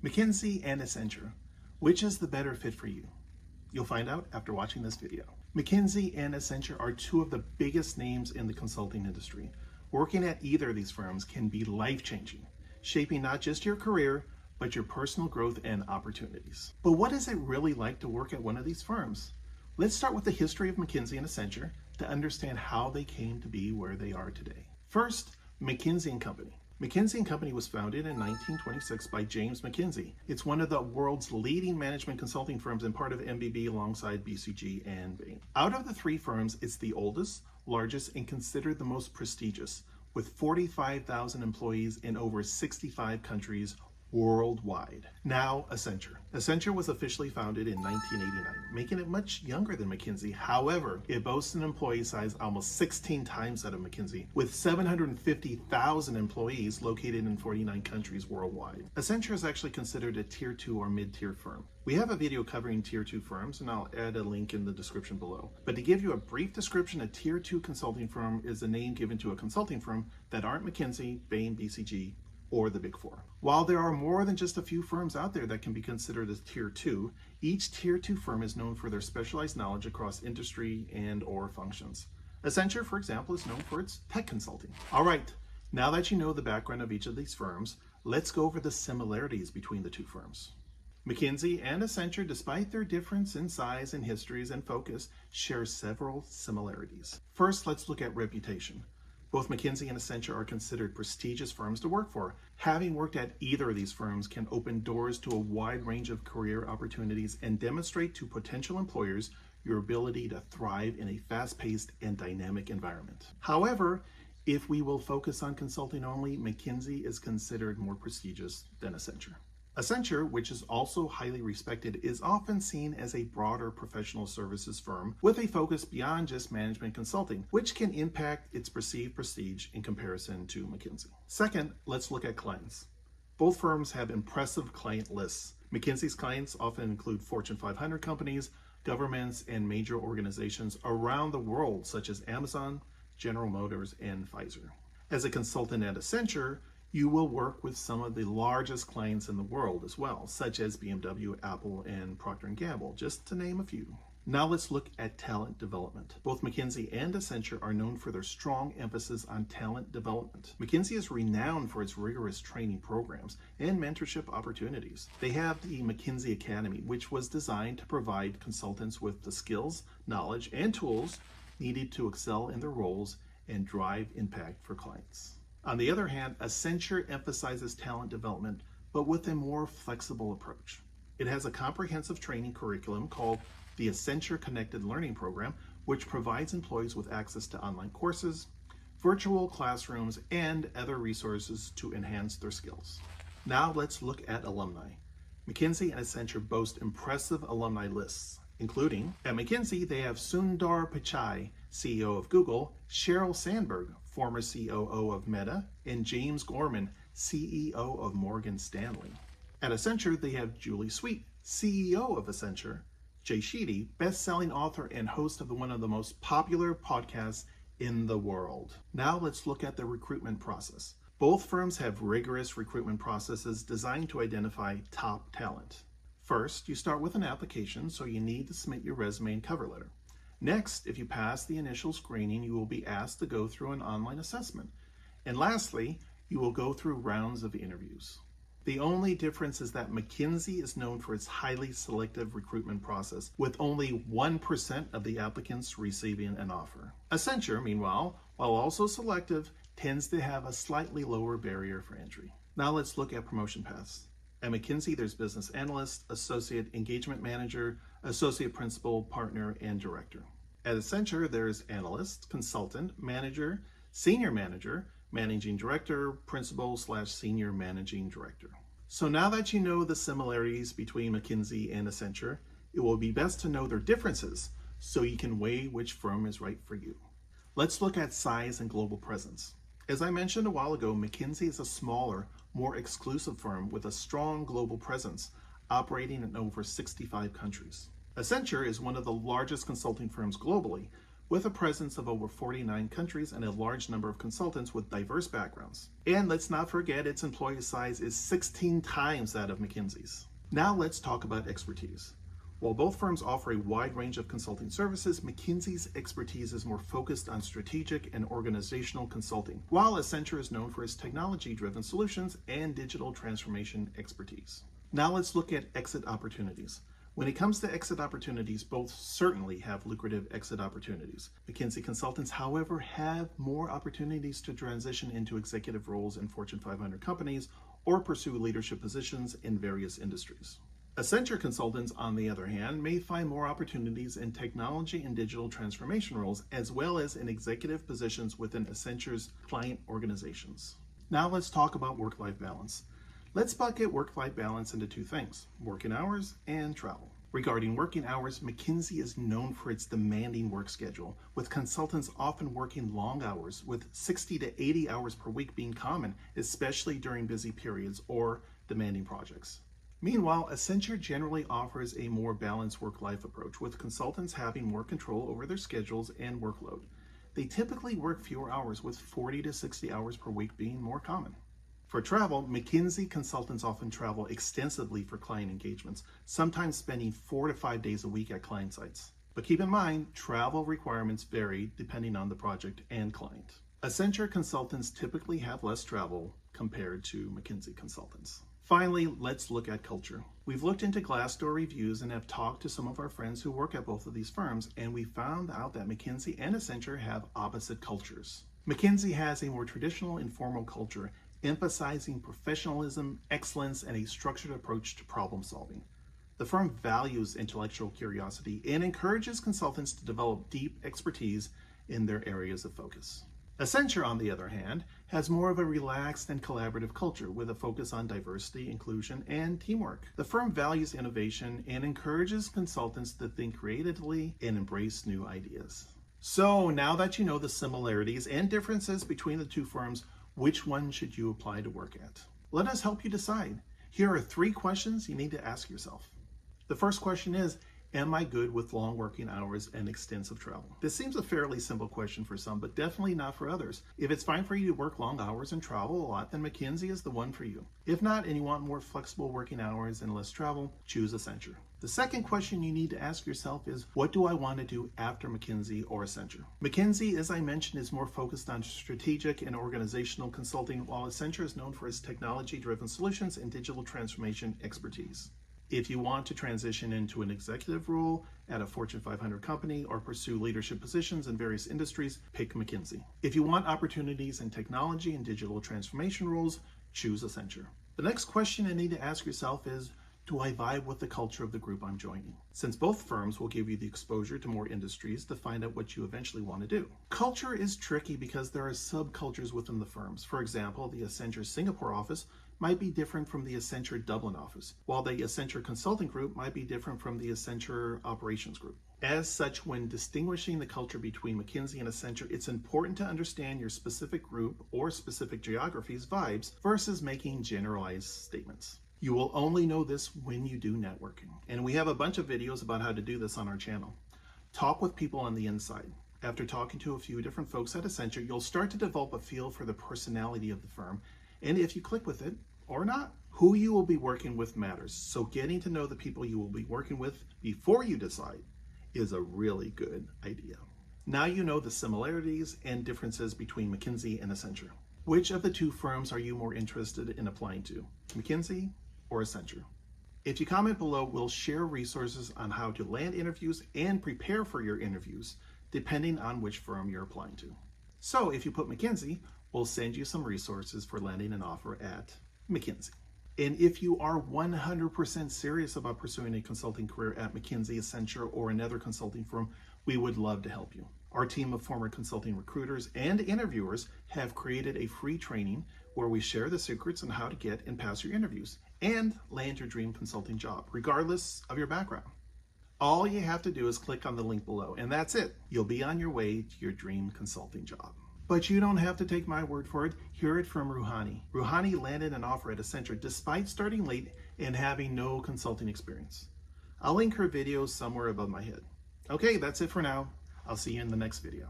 McKinsey and Accenture, which is the better fit for you? You'll find out after watching this video. McKinsey and Accenture are two of the biggest names in the consulting industry. Working at either of these firms can be life-changing, shaping not just your career, but your personal growth and opportunities. But what is it really like to work at one of these firms? Let's start with the history of McKinsey and Accenture to understand how they came to be where they are today. First, McKinsey & Company. McKinsey & Company was founded in 1926 by James McKinsey. It's one of the world's leading management consulting firms and part of MBB alongside BCG and Bain. Out of the three firms, it's the oldest, largest, and considered the most prestigious, with 45,000 employees in over 65 countries worldwide. Now, Accenture. Accenture was officially founded in 1989, making it much younger than McKinsey. However, it boasts an employee size almost 16 times that of McKinsey, with 750,000 employees located in 49 countries worldwide. Accenture is actually considered a tier 2 or mid-tier firm. We have a video covering tier 2 firms, and I'll add a link in the description below. But to give you a brief description, a tier 2 consulting firm is a name given to a consulting firm that aren't McKinsey, Bain, BCG, or the Big Four. While there are more than just a few firms out there that can be considered as tier 2, each tier 2 firm is known for their specialized knowledge across industry and or functions. Accenture, for example, is known for its tech consulting. All right, now that you know the background of each of these firms, let's go over the similarities between the two firms. McKinsey and Accenture, despite their difference in size and histories and focus, share several similarities. First, let's look at reputation. Both McKinsey and Accenture are considered prestigious firms to work for. Having worked at either of these firms can open doors to a wide range of career opportunities and demonstrate to potential employers your ability to thrive in a fast-paced and dynamic environment. However, if we will focus on consulting only, McKinsey is considered more prestigious than Accenture. Accenture, which is also highly respected, is often seen as a broader professional services firm with a focus beyond just management consulting, which can impact its perceived prestige in comparison to McKinsey. Second, let's look at clients. Both firms have impressive client lists. McKinsey's clients often include Fortune 500 companies, governments, and major organizations around the world, such as Amazon, General Motors, and Pfizer. As a consultant at Accenture, you will work with some of the largest clients in the world as well, such as BMW, Apple, and Procter & Gamble, just to name a few. Now let's look at talent development. Both McKinsey and Accenture are known for their strong emphasis on talent development. McKinsey is renowned for its rigorous training programs and mentorship opportunities. They have the McKinsey Academy, which was designed to provide consultants with the skills, knowledge, and tools needed to excel in their roles and drive impact for clients. On the other hand, Accenture emphasizes talent development, but with a more flexible approach. It has a comprehensive training curriculum called the Accenture Connected Learning Program, which provides employees with access to online courses, virtual classrooms, and other resources to enhance their skills. Now let's look at alumni. McKinsey and Accenture boast impressive alumni lists, including, at McKinsey, they have Sundar Pichai, CEO of Google, Sheryl Sandberg, former COO of Meta, and James Gorman, CEO of Morgan Stanley. At Accenture, they have Julie Sweet, CEO of Accenture, Jay Shetty, best-selling author and host of one of the most popular podcasts in the world. Now let's look at the recruitment process. Both firms have rigorous recruitment processes designed to identify top talent. First, you start with an application, so you need to submit your resume and cover letter. Next, if you pass the initial screening, you will be asked to go through an online assessment. And lastly, you will go through rounds of interviews. The only difference is that McKinsey is known for its highly selective recruitment process, with only 1% of the applicants receiving an offer. Accenture, meanwhile, while also selective, tends to have a slightly lower barrier for entry. Now let's look at promotion paths. At McKinsey, there's business analyst, associate engagement manager, associate principal, partner, and director. At Accenture, there's analyst, consultant, manager, senior manager, managing director, principal/senior managing director. So now that you know the similarities between McKinsey and Accenture, it will be best to know their differences so you can weigh which firm is right for you. Let's look at size and global presence. As I mentioned a while ago, McKinsey is a smaller, more exclusive firm with a strong global presence, operating in over 65 countries. Accenture is one of the largest consulting firms globally, with a presence of over 49 countries and a large number of consultants with diverse backgrounds. And let's not forget its employee size is 16 times that of McKinsey's. Now let's talk about expertise. While both firms offer a wide range of consulting services, McKinsey's expertise is more focused on strategic and organizational consulting, while Accenture is known for its technology-driven solutions and digital transformation expertise. Now let's look at exit opportunities. When it comes to exit opportunities, both certainly have lucrative exit opportunities. McKinsey consultants, however, have more opportunities to transition into executive roles in Fortune 500 companies or pursue leadership positions in various industries. Accenture consultants, on the other hand, may find more opportunities in technology and digital transformation roles, as well as in executive positions within Accenture's client organizations. Now let's talk about work-life balance. Let's bucket work-life balance into two things: working hours and travel. Regarding working hours, McKinsey is known for its demanding work schedule, with consultants often working long hours, with 60 to 80 hours per week being common, especially during busy periods or demanding projects. Meanwhile, Accenture generally offers a more balanced work-life approach, with consultants having more control over their schedules and workload. They typically work fewer hours, with 40 to 60 hours per week being more common. For travel, McKinsey consultants often travel extensively for client engagements, sometimes spending 4 to 5 days a week at client sites. But keep in mind, travel requirements vary depending on the project and client. Accenture consultants typically have less travel compared to McKinsey consultants. Finally, let's look at culture. We've looked into Glassdoor reviews and have talked to some of our friends who work at both of these firms, and we found out that McKinsey and Accenture have opposite cultures. McKinsey has a more traditional, informal culture, emphasizing professionalism, excellence, and a structured approach to problem solving. The firm values intellectual curiosity and encourages consultants to develop deep expertise in their areas of focus. Accenture, on the other hand, has more of a relaxed and collaborative culture with a focus on diversity, inclusion, and teamwork. The firm values innovation and encourages consultants to think creatively and embrace new ideas. So now that you know the similarities and differences between the two firms, which one should you apply to work at? Let us help you decide. Here are 3 questions you need to ask yourself. The first question is, am I good with long working hours and extensive travel? This seems a fairly simple question for some, but definitely not for others. If it's fine for you to work long hours and travel a lot, then McKinsey is the one for you. If not, and you want more flexible working hours and less travel, choose Accenture. The second question you need to ask yourself is, what do I want to do after McKinsey or Accenture? McKinsey, as I mentioned, is more focused on strategic and organizational consulting, while Accenture is known for its technology-driven solutions and digital transformation expertise. If you want to transition into an executive role at a Fortune 500 company or pursue leadership positions in various industries, pick McKinsey. If you want opportunities in technology and digital transformation roles, choose Accenture. The next question you need to ask yourself is, do I vibe with the culture of the group I'm joining? Since both firms will give you the exposure to more industries to find out what you eventually want to do. Culture is tricky because there are subcultures within the firms. For example, the Accenture Singapore office might be different from the Accenture Dublin office, while the Accenture Consulting Group might be different from the Accenture Operations Group. As such, when distinguishing the culture between McKinsey and Accenture, it's important to understand your specific group or specific geography's vibes versus making generalized statements. You will only know this when you do networking. And we have a bunch of videos about how to do this on our channel. Talk with people on the inside. After talking to a few different folks at Accenture, you'll start to develop a feel for the personality of the firm, and if you click with it or not. Who you will be working with matters, so getting to know the people you will be working with before you decide is a really good idea. Now you know the similarities and differences between McKinsey and Accenture. Which of the two firms are you more interested in applying to, McKinsey or Accenture? If you comment below, we'll share resources on how to land interviews and prepare for your interviews, depending on which firm you're applying to. So if you put McKinsey, we'll send you some resources for landing an offer at McKinsey. And if you are 100% serious about pursuing a consulting career at McKinsey, Accenture, or another consulting firm, we would love to help you. Our team of former consulting recruiters and interviewers have created a free training where we share the secrets on how to get and pass your interviews and land your dream consulting job, regardless of your background. All you have to do is click on the link below, and that's it. You'll be on your way to your dream consulting job. But you don't have to take my word for it. Hear it from 𝗢𝗲𝗄𝗏. 𝗢𝗲𝗄𝗏 landed an offer at Accenture despite starting late and having no consulting experience. I'll link her video somewhere above my head. Okay, that's it for now. I'll see you in the next video.